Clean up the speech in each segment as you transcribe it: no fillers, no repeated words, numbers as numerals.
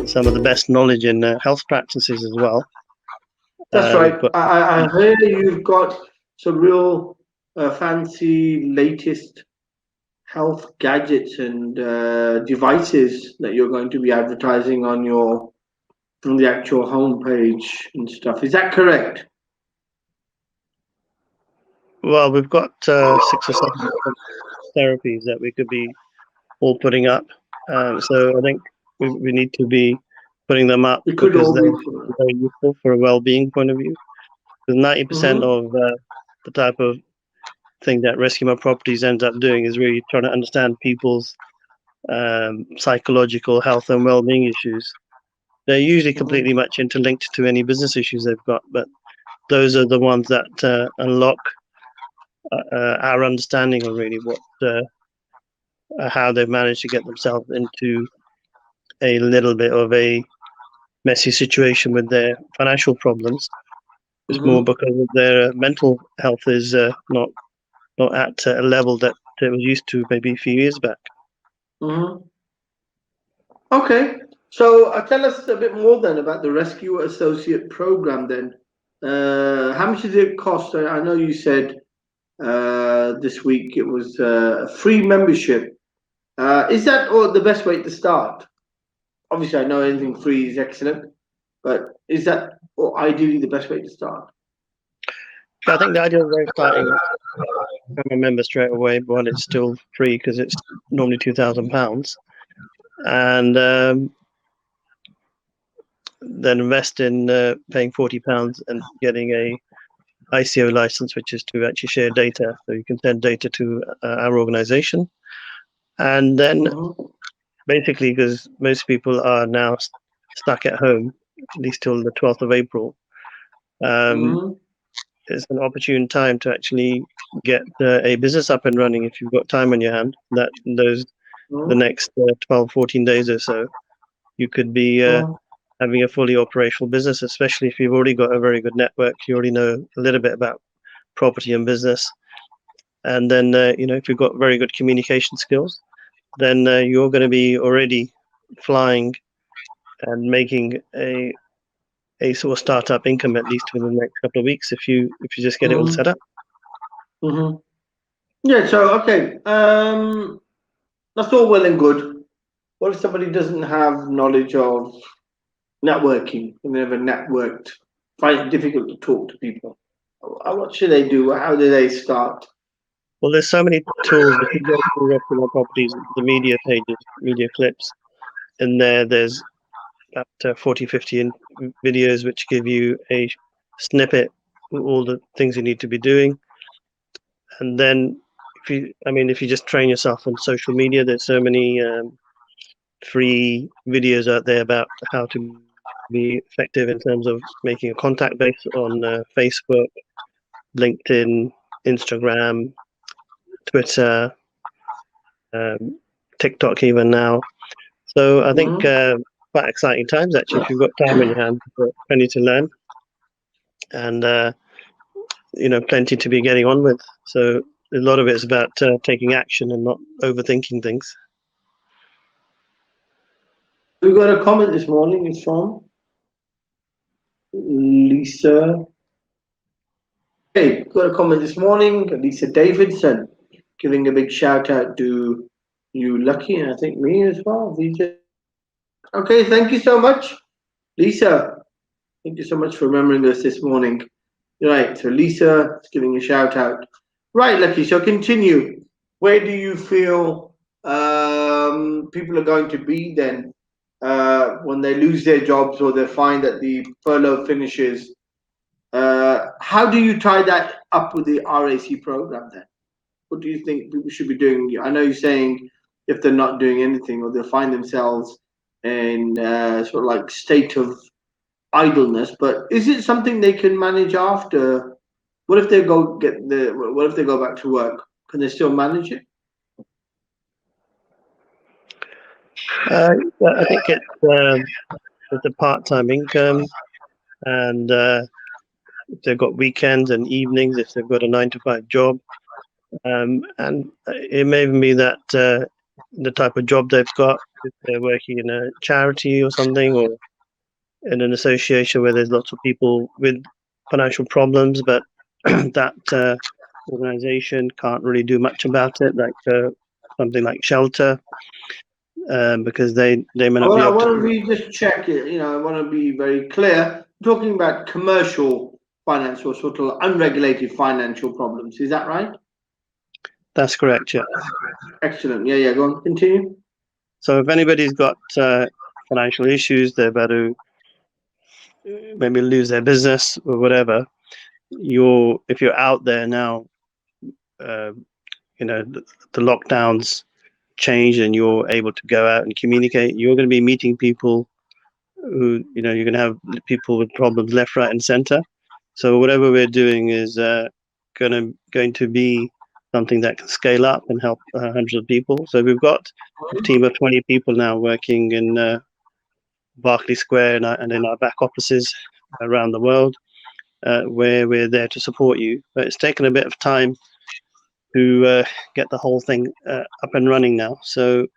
some of the best knowledge in health practices as well. That's right. I heard you've got some real fancy latest health gadgets and devices that you're going to be advertising on the actual homepage and stuff. Is that correct? Well, we've got 6 or 7 therapies that we could be all putting up. So I think we need to be putting them up because they're very useful for a well-being point of view. Because 90% of the type of thing that Rescue My Properties ends up doing is really trying to understand people's psychological health and well-being issues. They're usually completely much interlinked to any business issues they've got, but those are the ones that unlock our understanding of really what how they've managed to get themselves into a little bit of a messy situation with their financial problems. It's more because of their mental health is not at a level that it was used to maybe a few years back. Okay, so tell us a bit more then about the Rescue Associate Program then. How much does it cost? I know you said this week it was a free membership. Is that the best way to start? Obviously, I know anything free is excellent, but is that ideally the best way to start? I think the ideal way of starting become a member straight away, but it's still free because it's normally £2,000, and then invest in paying £40 and getting a ICO license, which is to actually share data, so you can send data to our organization. And then basically, because most people are now stuck at home, at least till the 12th of April, it's an opportune time to actually get a business up and running if you've got time on your hand. That the next 12, 14 days or so, you could be having a fully operational business, especially if you've already got a very good network. You already know a little bit about property and business. And then, if you've got very good communication skills, then you're going to be already flying and making a sort of startup income at least within the next couple of weeks if you just get it all set up. Yeah, so okay, that's all well and good. What if somebody doesn't have knowledge of networking and never networked, find it difficult to talk to people? What should they do? How do they start? Well, there's so many tools. If you go to Rescue My Properties, the media pages, media clips, and there's about 40, 50 videos which give you a snippet of all the things you need to be doing. And then if you just train yourself on social media, there's so many free videos out there about how to be effective in terms of making a contact base on Facebook, LinkedIn, Instagram, Twitter, TikTok even now. So I think quite exciting times actually. If you've got time on your hands, you've got plenty to learn, and plenty to be getting on with. So a lot of it is about taking action and not overthinking things. We got a comment this morning. It's from Lisa. Hey, got a comment this morning. Lisa Davidson, giving a big shout out to you, Lucky, and I think me as well. Okay, thank you so much, Lisa. Thank you so much for remembering us this morning. Right, so Lisa is giving a shout out. Right, Lucky, so continue. Where do you feel people are going to be then when they lose their jobs or they find that the furlough finishes? How do you tie that up with the RAC program then? What do you think people should be doing? I know you're saying if they're not doing anything or they'll find themselves in sort of like state of idleness, but is it something they can manage after? What if they go back to work? Can they still manage it? I think it's a part-time income, and if they've got weekends and evenings, if they've got a 9-to-5 job, and it may even be that the type of job they've got if they're working in a charity or something, or in an association where there's lots of people with financial problems, but that organization can't really do much about it, like something like shelter, because they may not be I able to. want to just check it. I want to be very clear. I'm talking about commercial finance or sort of unregulated financial problems. Is that right? That's correct, yeah. Excellent. Yeah. Go on. Continue. So if anybody's got financial issues, they're about to maybe lose their business or whatever, if you're out there now, the lockdowns change and you're able to go out and communicate, you're going to be meeting people who, you're going to have people with problems left, right, and center. So whatever we're doing is going to be something that can scale up and help hundreds of people. So we've got a team of 20 people now working in Berkeley Square and in our back offices around the world, where we're there to support you. But it's taken a bit of time to get the whole thing up and running now. So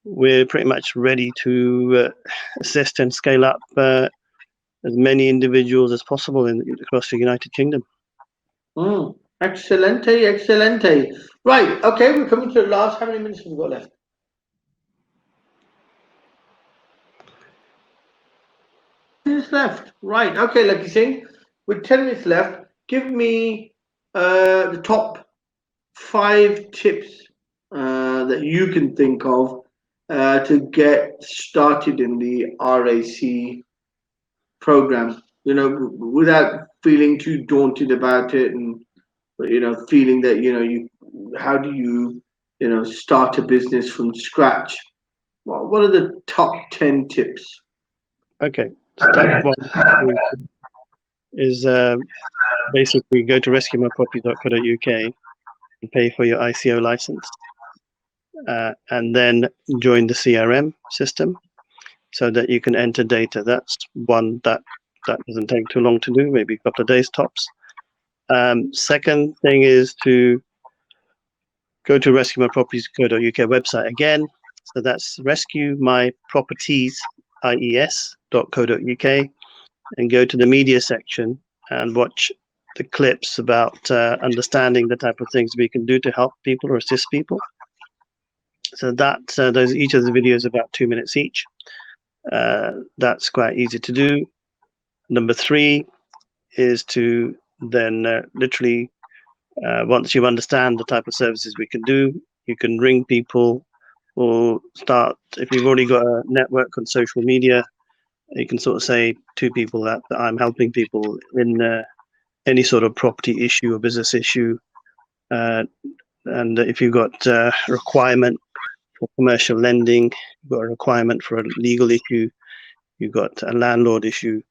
we're pretty much ready to assist and scale up as many individuals as possible across the United Kingdom. Excelente. Right, okay, we're coming to the last. How many minutes have we got left? Minutes left. Right, okay, Lakhi Singh. With 10 minutes left, give me the top 5 tips that you can think of to get started in the RAC program, without feeling too daunted about it, and feeling that how do you start a business from scratch. What are the top 10 tips? Okay, step one is basically go to rescuemyproperty.co.uk and pay for your ICO license, and then join the CRM system so that you can enter data. That's one that doesn't take too long to do, maybe a couple of days tops. Second thing is to go to rescuemyproperties.co.uk website again. So that's rescuemyproperties.co.uk, and go to the media section and watch the clips about understanding the type of things we can do to help people or assist people. So that each of the videos about 2 minutes each. That's quite easy to do. Number 3 is to then literally, once you understand the type of services we can do, you can ring people or start, if you've already got a network on social media, you can sort of say to people that I'm helping people in any sort of property issue or business issue. And if you've got a requirement for commercial lending, you've got a requirement for a legal issue, you've got a landlord issue,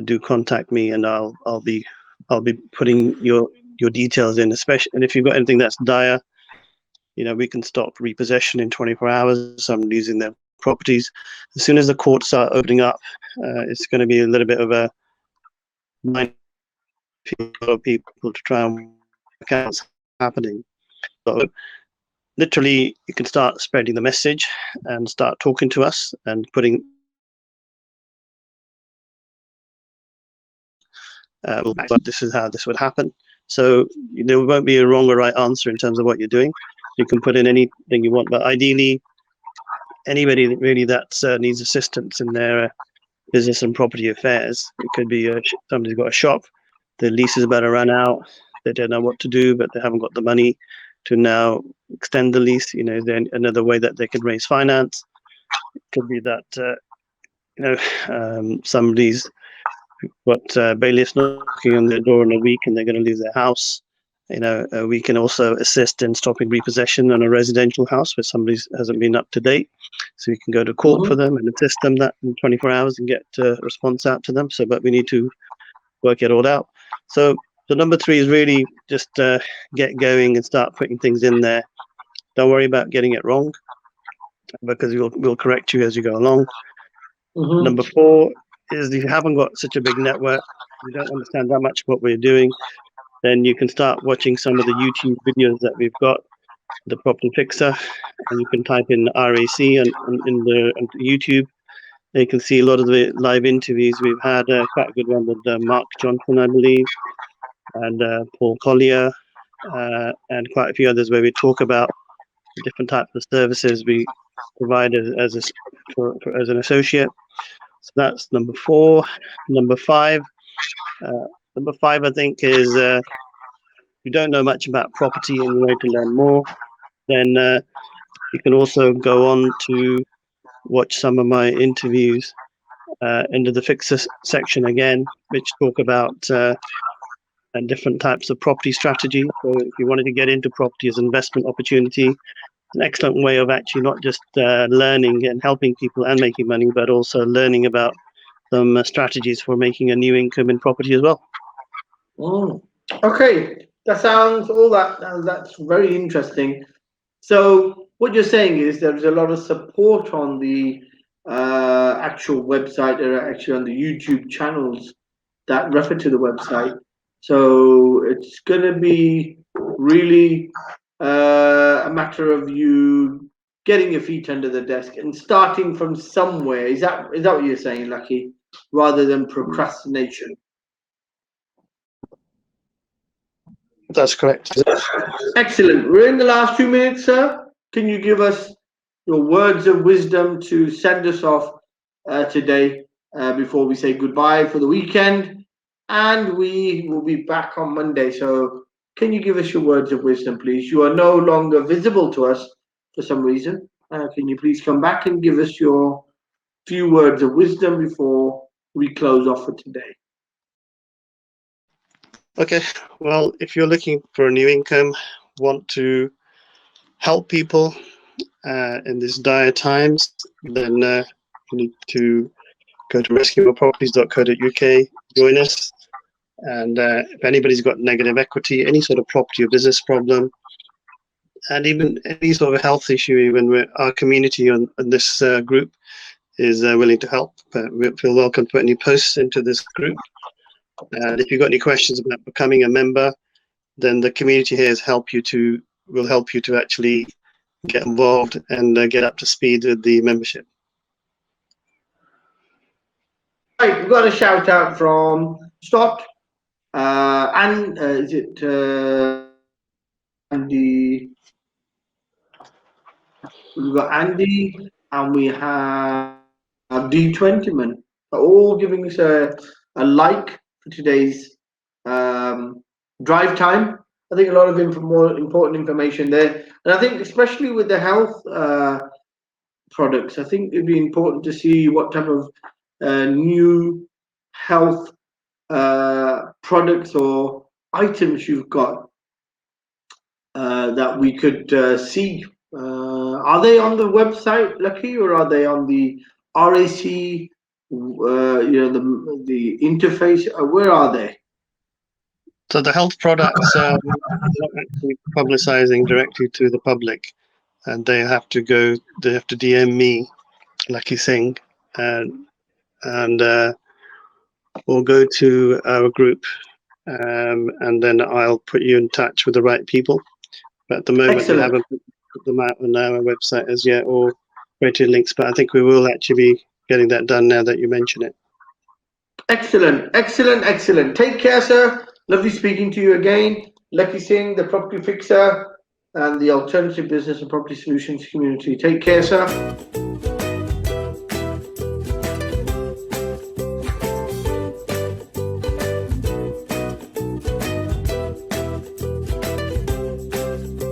do contact me, and I'll be putting your details in, especially, and if you've got anything that's dire, we can stop repossession in 24 hours. Some losing their properties. As soon as the courts start opening up, it's going to be a little bit of a mind for a lot of people to try and work out what's happening. So literally, you can start spreading the message and start talking to us and putting this is how this would happen. So there won't be a wrong or right answer in terms of what you're doing. You can put in anything you want, but ideally, anybody really that needs assistance in their business and property affairs. It could be somebody's got a shop, the lease is about to run out, they don't know what to do, but they haven't got the money to now extend the lease. Is there another way that they can raise finance? It could be that somebody's got bailiffs knocking on their door in a week and they're going to lose their house. We can also assist in stopping repossession on a residential house where somebody hasn't been up to date. So we can go to court for them and assist them that in 24 hours and get a response out to them. But we need to work it all out. So the number 3 is really just get going and start putting things in there. Don't worry about getting it wrong, because we'll correct you as you go along. Number 4 is, if you haven't got such a big network, you don't understand that much what we're doing, then you can start watching some of the YouTube videos that we've got. the Property Fixer, and you can type in RAC on YouTube. You can see a lot of the live interviews. We've had quite a good one with Mark Johnson, I believe, and Paul Collier, and quite a few others where we talk about different types of services we provide as an associate. So that's number 4. Number 5. Number 5, I think, is if you don't know much about property and you want to learn more, then you can also go on to watch some of my interviews into the fixer section again, which talk about different types of property strategy. So if you wanted to get into property as an investment opportunity, an excellent way of actually not just learning and helping people and making money, but also learning about some strategies for making a new income in property as well. Okay, that sounds that's very interesting. So what you're saying is there's a lot of support on the actual website, or actually on the YouTube channels that refer to the website. So it's going to be really a matter of you getting your feet under the desk and starting from somewhere. Is that what you're saying, Lakhi? Rather than procrastination. That's correct. Excellent. We're in the last 2 minutes, sir. Can you give us your words of wisdom to send us off today before we say goodbye for the weekend? And we will be back on Monday. So can you give us your words of wisdom, please? You are no longer visible to us for some reason. Can you please come back and give us your few words of wisdom before we close off for today? Okay, well, if you're looking for a new income, want to help people in these dire times, then you need to go to rescueproperties.co.uk, join us. And if anybody's got negative equity, any sort of property or business problem, and even any sort of health issue, even our community on this group is willing to help. We feel welcome to put any posts into this group. And if you've got any questions about becoming a member, then the community here will help you to actually get involved and get up to speed with the membership. Right, we've got a shout out from Stott, and is it Andy? We've got Andy, and we have D20man, all giving us a like for today's drive time. I think a lot of more important information there, and I think especially with the health products, I think it'd be important to see what type of new health products or items you've got that we could see. Are they on the website, Lakhi, or are they on the RAC? The interface. Where are they? So the health products are not actually publicizing directly to the public, and they have to DM me, Lakhi Singh, and or go to our group, and then I'll put you in touch with the right people. But at the moment, Excellent. We haven't put them out on our website as yet or created links, but I think we will actually be getting that done now that you mention it. Excellent, excellent, excellent. Take care, sir. Lovely speaking to you again. Lakhi Singh, the property fixer and the alternative business and property solutions community. Take care, sir.